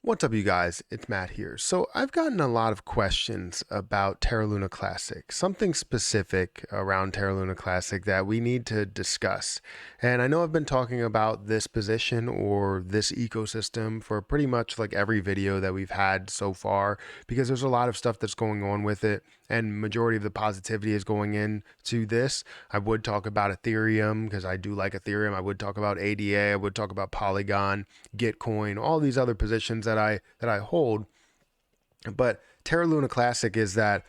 What's up, you guys? It's Matt here. So, I've gotten a lot of questions about Terra Luna Classic, something specific around Terra Luna Classic that we need to discuss. And I know I've been talking about this position or this ecosystem for pretty much like every video that we've had so far because there's a lot of stuff that's going on with it, and majority of the positivity is going into this. I would talk about Ethereum because I do like Ethereum. I would talk about ADA. I would talk about Polygon, Gitcoin, all these other positions that I hold. But Terra Luna Classic is that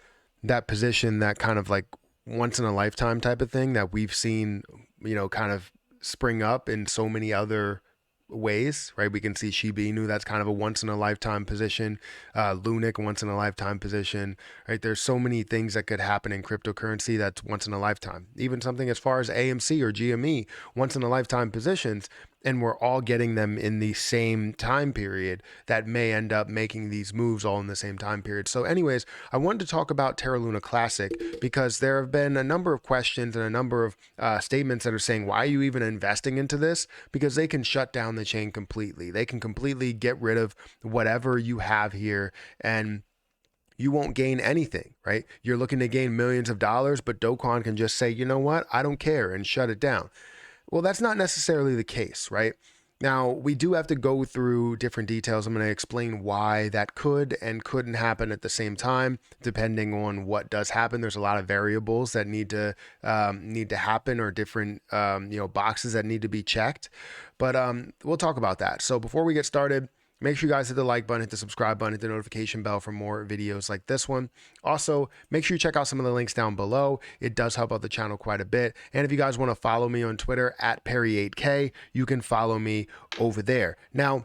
position, that kind of like once in a lifetime type of thing that we've seen, kind of spring up in so many other ways, right? We can see Shiba Inu, that's kind of a once in a lifetime position. Lunic, once in a lifetime position, right? There's so many things that could happen in cryptocurrency that's once in a lifetime. Even something as far as AMC or GME, once in a lifetime positions, and we're all getting them in the same time period that may end up making these moves all in the same time period. So anyways, I wanted to talk about Terra Luna Classic because there have been a number of questions and a number of statements that are saying, why are you even investing into this? Because they can shut down the chain completely. They can completely get rid of whatever you have here, and you won't gain anything, right? You're looking to gain millions of dollars, but Do Kwon can just say, you know what, I don't care, and shut it down. Well, that's not necessarily the case, right? Now, we do have to go through different details. I'm going to explain why that could and couldn't happen at the same time, depending on what does happen. There's a lot of variables that need to happen, or different boxes that need to be checked. But we'll talk about that. So before we get started, make sure you guys hit the like button, hit the subscribe button, hit the notification bell for more videos like this one. Also, make sure you check out some of the links down below. It does help out the channel quite a bit. And if you guys want to follow me on Twitter at Perry8K, you can follow me over there. Now,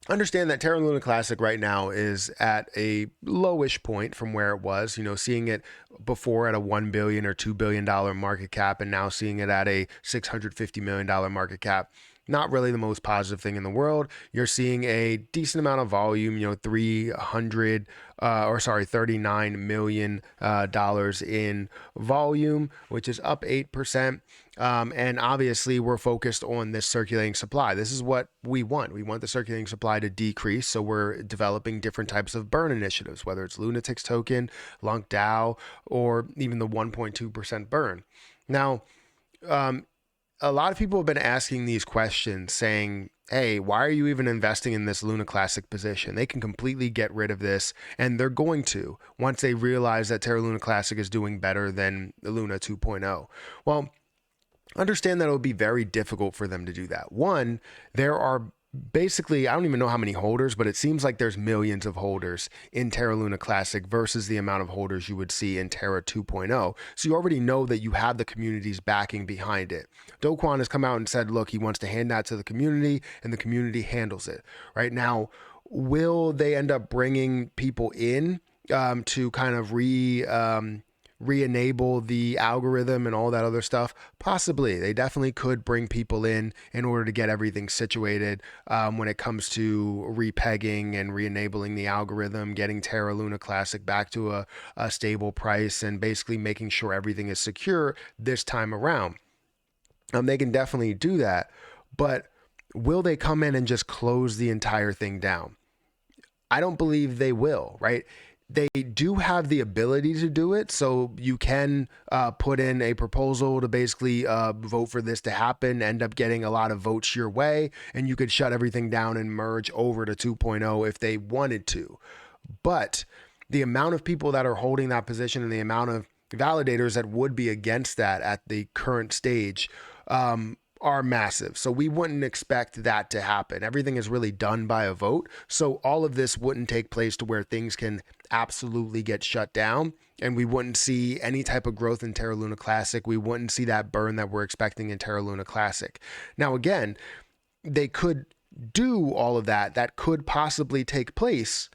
understand that Terra Luna Classic right now is at a lowish point from where it was, seeing it before at a $1 billion or $2 billion market cap, and now seeing it at a $650 million market cap. Not really the most positive thing in the world. You're seeing a decent amount of volume, 39 million dollars in volume, which is up 8%. And obviously we're focused on this circulating supply. This is what we want. We want the circulating supply to decrease. So we're developing different types of burn initiatives, whether it's Lunatics token, Lunk DAO, or even the 1.2% burn. Now, a lot of people have been asking these questions saying, hey, why are you even investing in this Luna Classic position? They can completely get rid of this, and they're going to once they realize that Terra Luna Classic is doing better than the Luna 2.0. Well, understand that it would be very difficult for them to do that. One, there are basically, I don't even know how many holders, but it seems like there's millions of holders in Terra Luna Classic versus the amount of holders you would see in Terra 2.0. So you already know that you have the community's backing behind it. Do Kwon has come out and said, look, he wants to hand that to the community, and the community handles it. Right now, will they end up bringing people in to kind of re-enable the algorithm and all that other stuff? Possibly. They definitely could bring people in order to get everything situated when it comes to repegging and re-enabling the algorithm, getting Terra Luna Classic back to a stable price, and basically making sure everything is secure this time around. They can definitely do that, but will they come in and just close the entire thing down? I don't believe they will, right? They do have the ability to do it. So you can put in a proposal to basically vote for this to happen, end up getting a lot of votes your way, and you could shut everything down and merge over to 2.0 if they wanted to. But the amount of people that are holding that position and the amount of validators that would be against that at the current stage are massive. So we wouldn't expect that to happen. Everything is really done by a vote. So all of this wouldn't take place to where things can absolutely get shut down, and we wouldn't see any type of growth in Terra Luna Classic. We wouldn't see that burn that we're expecting in Terra Luna Classic. Now, again, they could do all of that. That could possibly take place,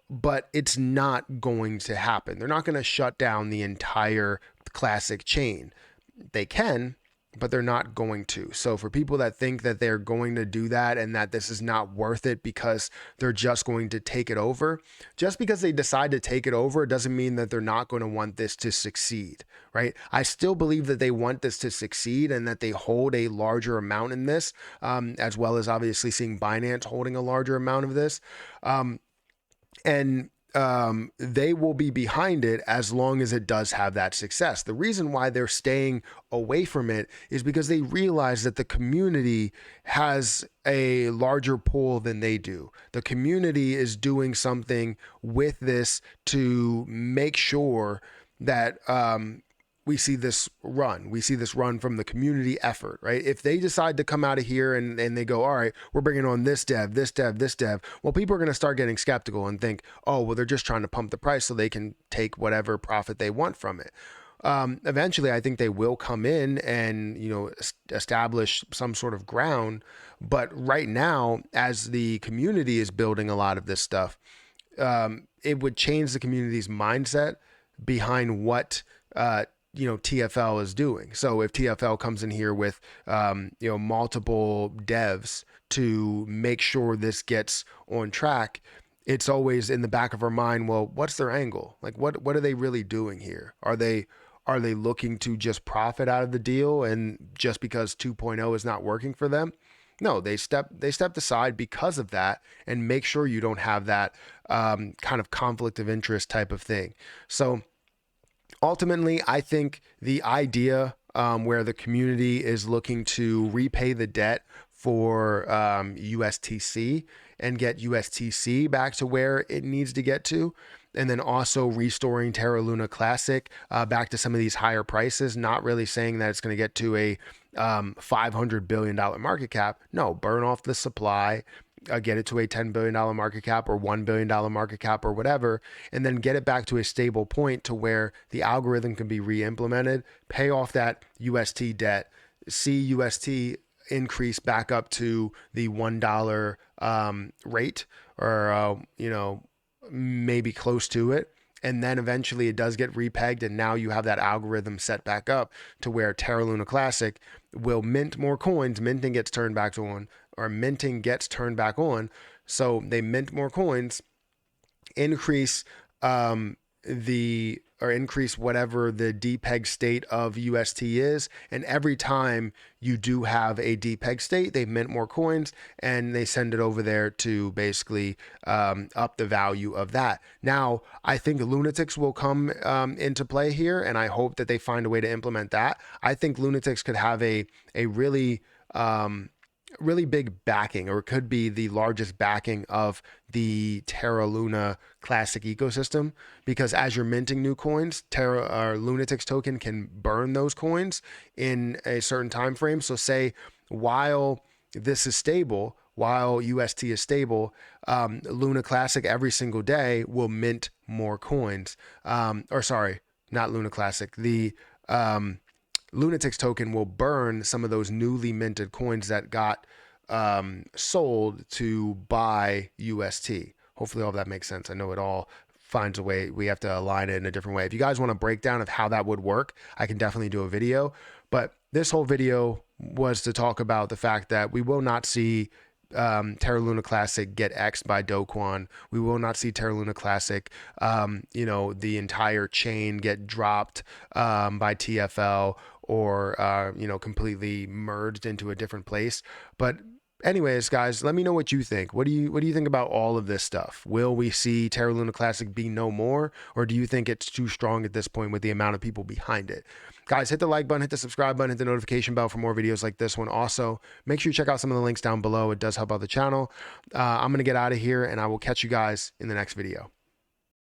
but it's not going to happen. They're not going to shut down the entire Classic chain. They can, but they're not going to. So for people that think that they're going to do that and that this is not worth it because they're just going to take it over, just because they decide to take it over doesn't mean that they're not going to want this to succeed, right? I still believe that they want this to succeed and that they hold a larger amount in this, as well as obviously seeing Binance holding a larger amount of this. And they will be behind it as long as it does have that success. The reason why they're staying away from it is because they realize that the community has a larger pull than they do. The community is doing something with this to make sure that we see this run. We see this run from the community effort, right? If they decide to come out of here and they go, all right, we're bringing on this dev, this dev, this dev, well, people are going to start getting skeptical and think, oh, well, they're just trying to pump the price so they can take whatever profit they want from it. Eventually, I think they will come in and, establish some sort of ground. But right now, as the community is building a lot of this stuff, it would change the community's mindset behind what TFL is doing. So if TFL comes in here with multiple devs to make sure this gets on track, it's always in the back of our mind, well, what's their angle? Like what are they really doing here? Are they looking to just profit out of the deal, and just because 2.0 is not working for them? No, they stepped aside because of that and make sure you don't have that kind of conflict of interest type of thing. So ultimately, I think the idea where the community is looking to repay the debt for USTC and get USTC back to where it needs to get to, and then also restoring Terra Luna Classic back to some of these higher prices, not really saying that it's going to get to a $500 billion market cap. No, burn off the supply, get it to a $10 billion market cap or $1 billion market cap or whatever, and then get it back to a stable point to where the algorithm can be re-implemented, pay off that UST debt, see UST increase back up to the $1 rate, or, maybe close to it. And then eventually it does get repegged, and now you have that algorithm set back up to where Terra Luna Classic will mint more coins. Minting gets turned back on. So they mint more coins, increase increase whatever the depeg state of UST is. And every time you do have a depeg state, they mint more coins and they send it over there to basically up the value of that. Now, I think Lunatics will come into play here, and I hope that they find a way to implement that. I think Lunatics could have a really really big backing, or it could be the largest backing of the Terra Luna Classic ecosystem, because as you're minting new coins, Terra or Lunatics token can burn those coins in a certain time frame. So say while this is stable, while UST is stable, Luna Classic every single day will mint more coins. Or sorry, not Luna Classic. The Lunatics token will burn some of those newly minted coins that got sold to buy UST. Hopefully all of that makes sense. I know it all finds a way. We have to align it in a different way. If you guys want a breakdown of how that would work, I can definitely do a video. But this whole video was to talk about the fact that we will not see Terra Luna Classic get X'd by Kwon. We will not see Terra Luna Classic, the entire chain get dropped by TFL, or completely merged into a different place. But anyways, guys, let me know what you think. What do you think about all of this stuff? Will we see Terra Luna Classic be no more, or do you think it's too strong at this point with the amount of people behind it? Guys, hit the like button, hit the subscribe button, hit the notification bell for more videos like this one. Also, make sure you check out some of the links down below. It does help out the channel. I'm going to get out of here, and I will catch you guys in the next video.